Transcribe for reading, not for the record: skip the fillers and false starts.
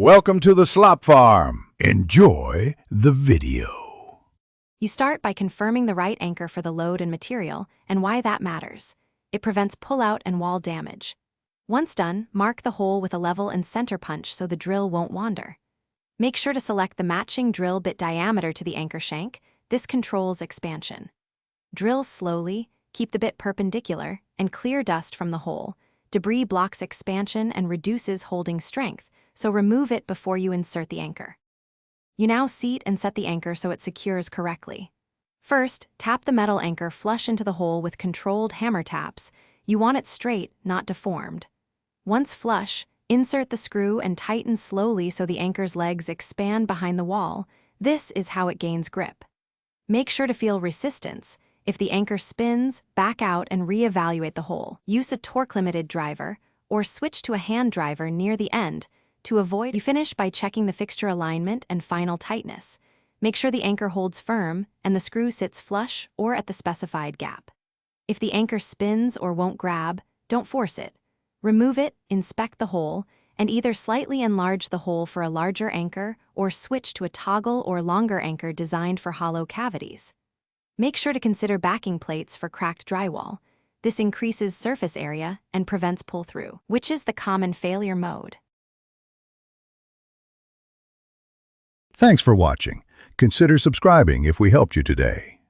Welcome to the slop farm. Enjoy the video. You start by confirming the right anchor for the load and material and why that matters. It prevents pull-out and wall damage. Once done, mark the hole with a level and center punch so the drill won't wander. Make sure to select the matching drill bit diameter to the anchor shank. This controls expansion. Drill slowly, keep the bit perpendicular, and clear dust from the hole. Debris blocks expansion and reduces holding strength, so remove it before you insert the anchor. You now seat and set the anchor so it secures correctly. First, tap the metal anchor flush into the hole with controlled hammer taps. You want it straight, not deformed. Once flush, insert the screw and tighten slowly so the anchor's legs expand behind the wall. This is how it gains grip. Make sure to feel resistance. If the anchor spins, back out and re-evaluate the hole. Use a torque-limited driver or switch to a hand driver near the end to avoid. You finish by checking the fixture alignment and final tightness. Make sure the anchor holds firm and the screw sits flush or at the specified gap. If the anchor spins or won't grab, don't force it. Remove it, inspect the hole, and either slightly enlarge the hole for a larger anchor or switch to a toggle or longer anchor designed for hollow cavities. Make sure to consider backing plates for cracked drywall. This increases surface area and prevents pull-through, which is the common failure mode. Thanks for watching. Consider subscribing if we helped you today.